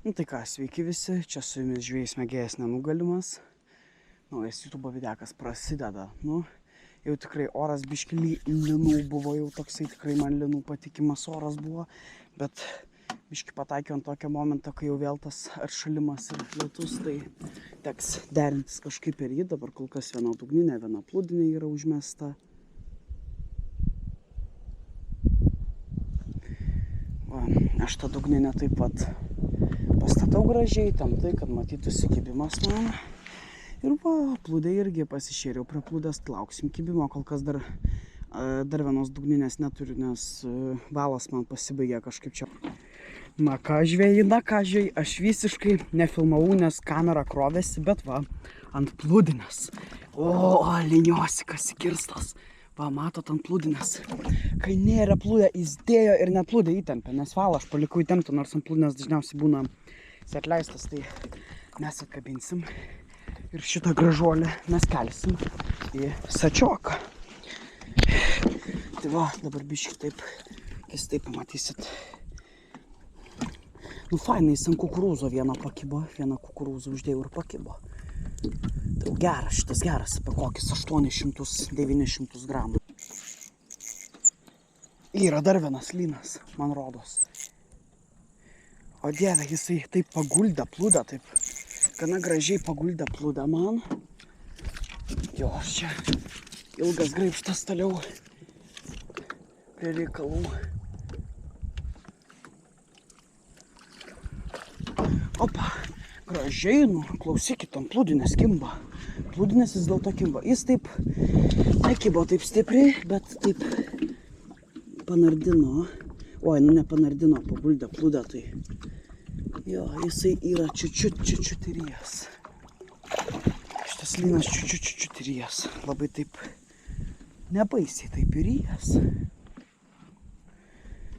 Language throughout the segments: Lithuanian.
Nu tai ką, sveiki visi, čia su jumis žvejys mėgėjas nenugalimas. Naujas YouTube videokas prasideda. Nu, jau tikrai oras biški linų buvo, jau toksai tikrai man linų patikimas oras buvo. Bet biški pataikiau ant tokio momento, kai jau vėl tas atšalimas ir lietus, tai teks derintis kažkaip ir jį. Dabar kol kas viena dugninė, viena plūdinė yra užmesta. Va, aš tą dugninę taip pat pastatau gražiai, tam tai, kad matytųsi kibimas man. Ir va, plūdė irgi pasišėriau prie plūdės, lauksim kibimo, kol kas dar vienos dugninės neturiu, nes valas man pasibaigė kažkaip čia. Na ką žvejai, aš visiškai nefilmavau, nes kamera krovėsi, bet va, ant plūdinės. O, liniuosi, kas įkirstas. Va, matot ant plūdinės. Kai nėra plūdė, jis dėjo ir net plūdė įtempė, nes valą aš palikau įtempti, nors ant plūdinės dažniausiai būna atleistas, tai mes atkabinsim ir šitą gražuolį mes kelsim į sačioką. Tai va, dabar biškai taip, jūs taip pamatysit. Nu, fainai, jis ant kukurūzo vieną pakibo, vieną kukurūzą uždėjau ir pakibo. Tai geras, šitas geras, apie kokius 800-900 gramų. Yra dar vienas lynas, man rodos. O dieve, jisai taip paguldė plūdę, taip gana gražiai paguldė plūdę man. Jo, aš čia ilgas graibštas toliau prie reikalų. Opa, gražiai, nu, klausykit, ant plūdinės kimba. Plūdinės vis dėlto kimba. Jis taip nekibo taip stipriai, bet taip panardino. Oi, nu nepanardino, paguldė plūdę, tai jo, jisai yra čiučiut įrijas. Šitas lynas čiučiut įrijas. Labai taip nebaisiai taip įrijas.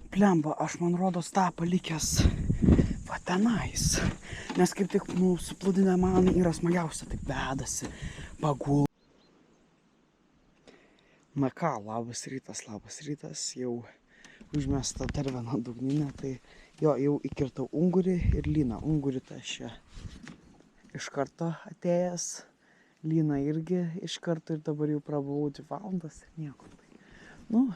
Plemba, aš man rodos tą palikęs va tenais. Nes kaip tik, nu, su plūdinė man yra smagiausia, taip vedasi, pagul. Na ką, labas rytas, jau užmesta dar vieną dugninę, tai jo, jau įkirtau ungurį ir lyną. Ungurį tai aš čia iš karto atėjęs, lyną irgi iš karto ir dabar jau prabuvau 2 valandas ir nieko. Nu,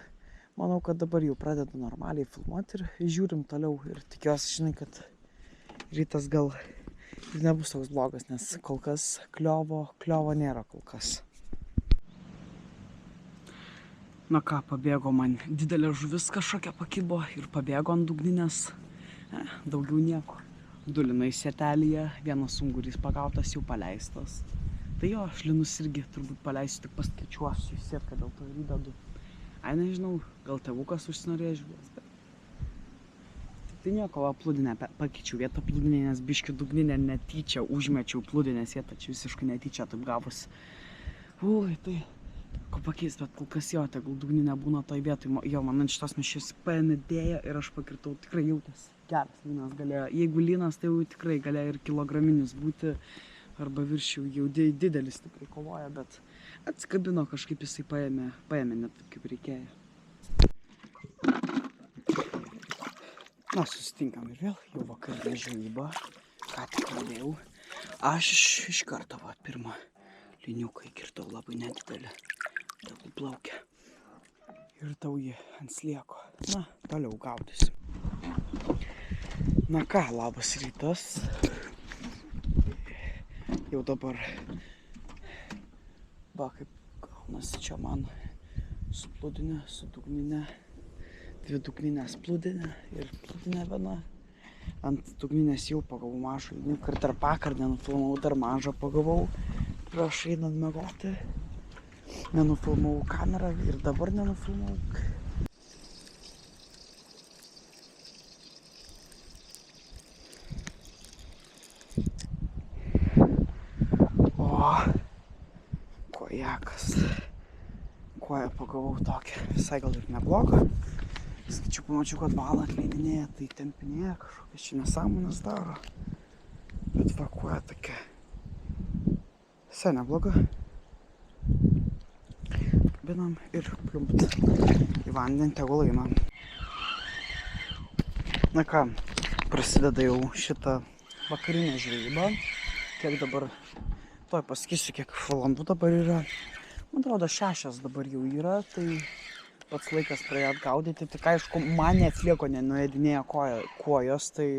manau, kad dabar jau pradedu normaliai filmuoti ir žiūrim toliau ir tikiuosi, žinai, kad rytas gal ir nebus toks blogas, nes kol kas kliovo nėra kol kas. Na ką, pabėgo man didelė žuvis kažkokia pakibo ir pabėgo ant dugninės. Daugiau nieko. 2 linai sietelėje, vienas ungurys pagautas, jau paleistas. Tai jo, aš linus irgi turbūt paleisiu, tik paskaičiuosiu į sietką, dėl to ir įdedu. Ai, nežinau, gal tėvukas užsinorėjo žuvies, bet... Tai nieko, va, plūdinę pakeičiau vietą plūdinę, nes biški dugninę netyčia užmečiau plūdinės vietą, čia visiškai netyčia taip gavosi. Ui, tai... Ko pakeist, bet kol kas jo, tegul dugninė būna toj vietoj. Jo, man ant šitos mišės paėmė dėją ir aš pakirtau, tikrai jautėsi geras lynas galėjo. Jeigu lynas, tai jau tikrai galėjo ir kilograminis būti, arba virš jau didelis tikrai kovoja, bet atsikabino kažkaip jisai paėmė net taip kaip reikėjo. Na, susitinkam ir vėl, jau vakarinė žvejyba, ką tik kalbėjau. Aš iš karto, va, pirmą liniuką įkirtau labai nedidelį. Tegul plaukia. Ir tau jį ant slieko. Na, toliau gaudysim. Na ką, labas rytas. Jau dabar va, kaip gaunasi čia man su plūdinė, su dugninė. 2 dugninės plūdinė ir plūdinė viena. Ant dugninės jau pagavau mažą liniuką ir dar vakar nenufilmavau, dar mažą pagavau. Prieš einant miegoti. Nenufilmavau kamerą ir dabar nenufilmavau. O, kojakas. Koją pagavau tokią. Visai gal ir neblogą. Skaičiu, pamačiau, kad valą atleidinėja, tai tempinėja, kažkokias čia nesąmonės daro. Bet va, koja tokia. Visai nebloga. Kabinam ir pliumpt į vandenį, tegul eina. Na ką, prasideda jau šitą vakarinė žvejyba. Kiek dabar, toj pasakysiu, kiek valandų dabar yra. Man atrodo, 6 dabar jau yra, tai pats laikas pradėt gaudyti. Tik aišku, man net slieko nenuėdinėja kojos, tai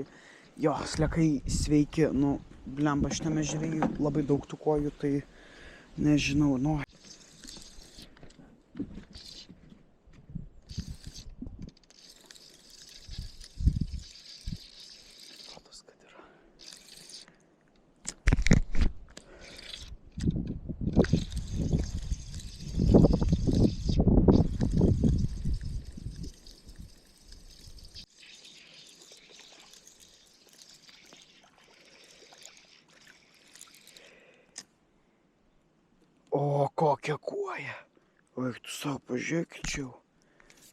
jo, sliekai sveiki. Nu, blemba, šitame žvejai labai daug tų kojų, tai nežinau, nu. O, kokia koja. O, tu savo pažiūrėk, čia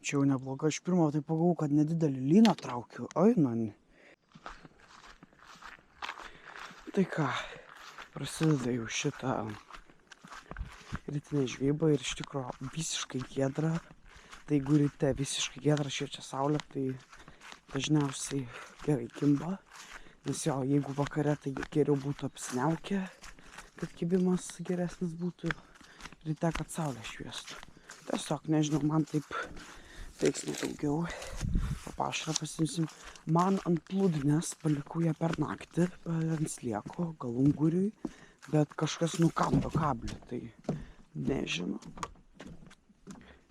jau nebloga. Aš pirmą tai pagalvojau, kad nedidelį lyną traukiu. Ai, man. Tai ką, prasideda jau šitą rytinę žvejybą ir iš tikro visiškai giedra. Tai jeigu ryte visiškai giedra šviečia saulė, tai dažniausiai gerai kimba. Nes jo, jeigu vakare, tai geriau būtų apsiniaukę, kad kibimas geresnis būtų ryte, kad saulė šviestų. Tiesiog, nežinau, man taip teiksime daugiau. Pašarą pasimsim. Man ant plūdinės palikau ją per naktį, ant slieko, galunguriui, bet kažkas nukando kablį, tai nežinau.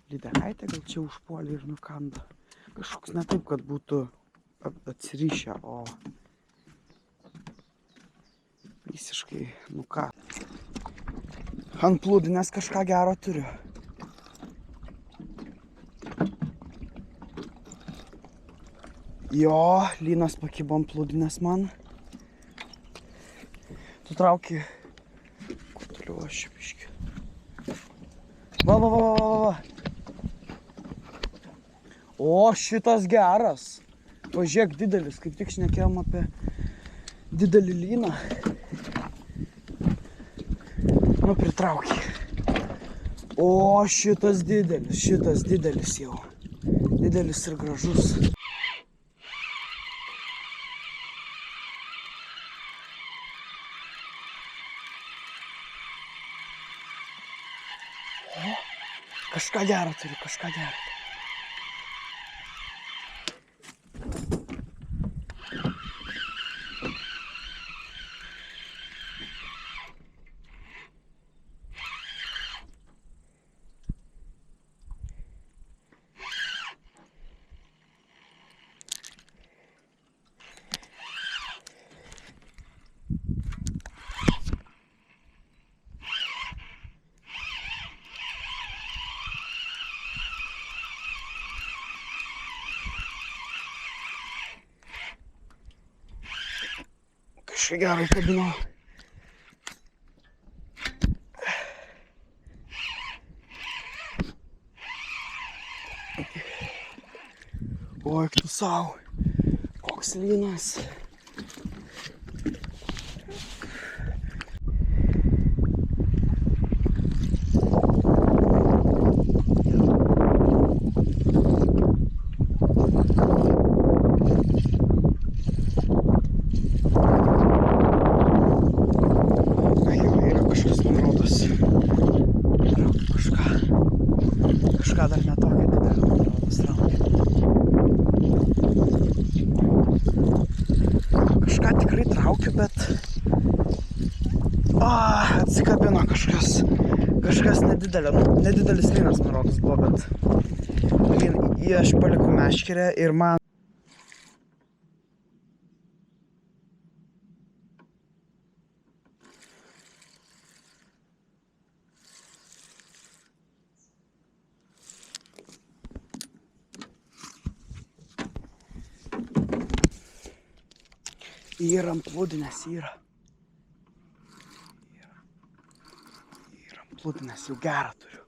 Lydekaitė gal čia užpuolė ir nukando. Kažkoks ne taip, kad būtų atsirišę, o visiškai, nu ką. Ant plūdinės kažką gero turiu. Jo, lynas pakibo ant plūdinės man. Tu trauki. Kuo toliau aš biškį. Va. O, šitas geras. Pažiūrėk, didelis, kaip tik šnekėjom apie didelį lyną. Nu, pritraukė. O, šitas didelis jau. Didelis ir gražus. O, kažką gero turiu, kažką gero. Kažką gerai kabinau. Oi, tu sau, koks lynas. Kažką dar netokio didelio, man rodos, traukia. Kažką tikrai traukiu, bet atsikabino kažkas nedidelio. Nedidelis lynas, man rodos, buvo, bet aš palikau meškerę ir man yra ant plūdinės, yra ant plūdinės, jau gerą turiu.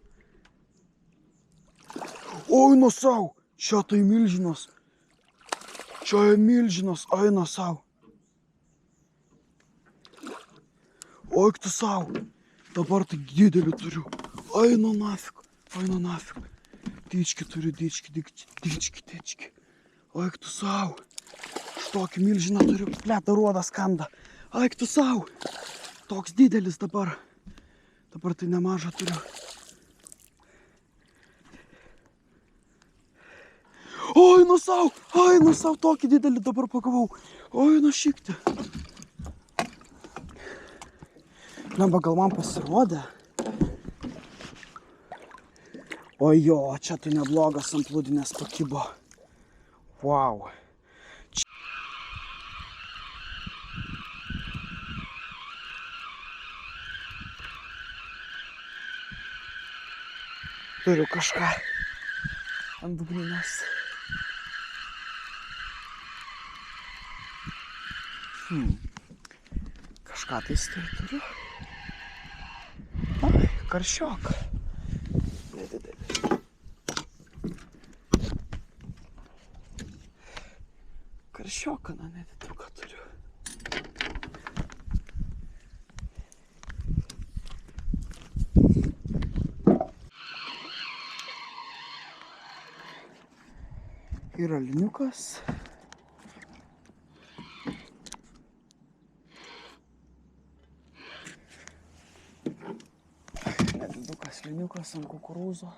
Oi, nu sau, čia tai milžinas. Čia milžinas, eina sau. Oi, tu sau, dabar tai didelį turiu. Eina nafik. Dički turiu, dički. Oi, tu sau. tokį milžiną turiu, plėtą ruodas kanda. Aik tu sau, toks didelis dabar. Dabar tai nemažą turiu. Oi, nu sau, tokį didelį dabar pagavau. Oi, nu šikti. Lemba, gal man pasirodė. O jo, čia tai neblogas ant plūdinės pakibo. Wow. Turiu kažką ant dugninės. Kažką tai turiu. Ai, karšioką. Nedidelį. Karšioką, na nediduką turiu. Yra liniukas. Nedidukas liniukas ant kukurūzo.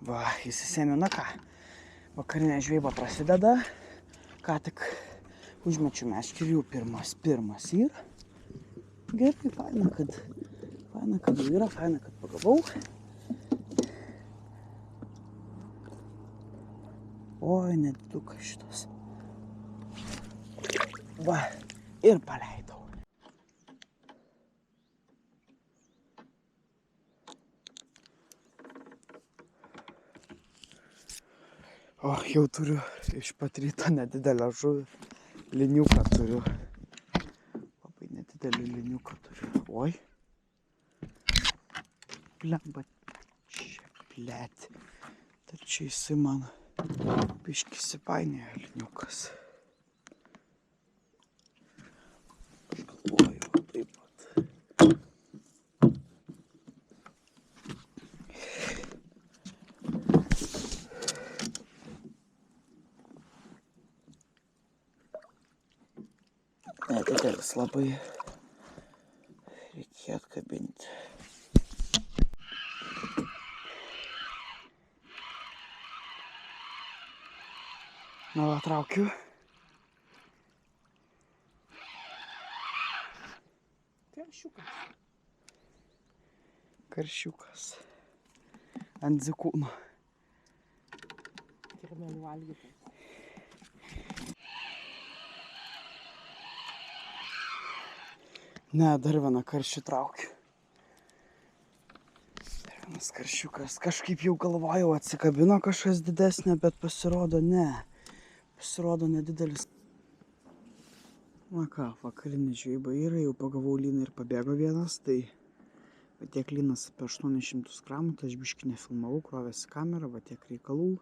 Va, įsisėmė, na ką, vakarinė žvejyba prasideda. Ką tik užmečiu meškerį, jau pirmas yra. Gerai, faina, kad jau yra, faina, kad pagavau. Oi, nedidukas šitas. Va, ir paleidau. O, jau turiu iš pat ryto nedidelę žuvį. Liniuką turiu. Labai nedidelį liniuką turiu. Oi. Blemba. Čia, blėt. Tai čia jisai man biškį įsipainiojo liniukas. Aš galvoju taip pat. Nedidelis labai. Reikia atkabinti. Na, va, traukiu. Karšiukas. Ant dzikūno. Kirmelių valgytas. Ne, dar vieną karšių traukiu. Dar vienas karšiukas. Kažkaip jau galvojau, atsikabino kažkas didesnė, bet pasirodo ne. Pasirodo nedidelis. Na ką, vakarinė žvejyba yra, jau pagavau lyną ir pabėgo vienas, tai va tiek lynas apie 800 gramų, tai aš biškį nefilmavau, krovėsi kamerą, va tiek reikalų.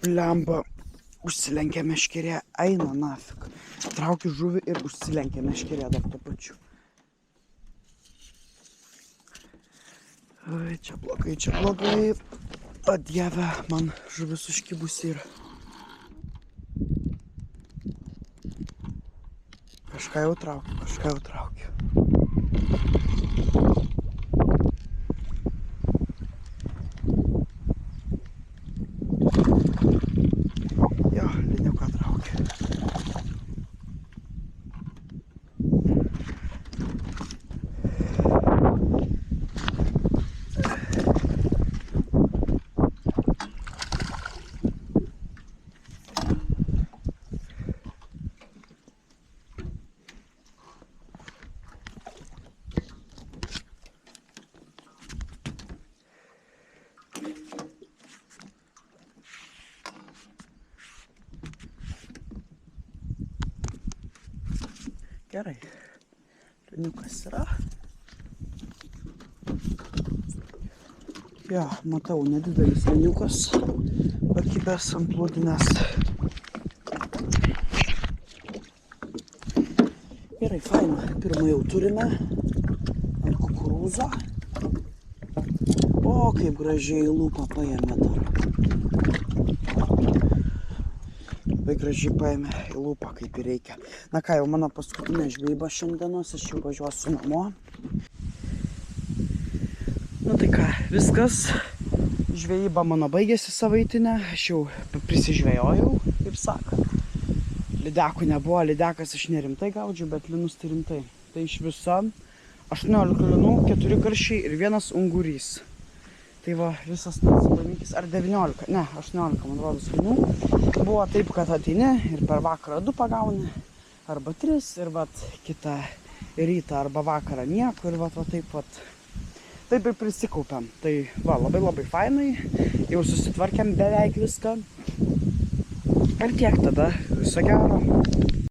Blemba, užsilenkė meškerė, eina nafik. Traukiu žuvį ir užsilenkė meškerė dar tuo pačiu. Ai, čia blogai. O dieve, man žuvis užkibusi yra. Kažką jau traukiu. Jo, liniuką traukiu. Gerai. Liniukas yra. Jo, matau, nedidelis liniukas pakibęs ant plūdinės. Gerai, faina. Pirmą jau turime ant kukurūzo. O, kaip gražiai lūpą paėmė dar. Labai gražiai paėmė į lūpą, kaip ir reikia. Na ką, jau mano paskutinė žvejyba šiandienos, aš jau važiuosiu namo. Nu tai ką, viskas. Žvejyba mano baigėsi savaitinę, aš jau prisižvejojau, kaip sakant. Lydekų nebuvo, lydekas aš nerimtai gaudžiu, bet linus tai rimtai. Tai iš viso 18 linų, 4 karšiai ir 1 ungurys. Tai va, visas tas laimikis, ar 19, ne, 18, man rodos, linų. Buvo taip, kad ateini ir per vakarą 2 pagauni, arba 3, ir vat kitą rytą arba vakarą nieko, ir vat taip vat. Taip ir prisikaupiam. Tai va, labai fainai, jau susitvarkėm beveik viską. Ir tiek tada, viso gero.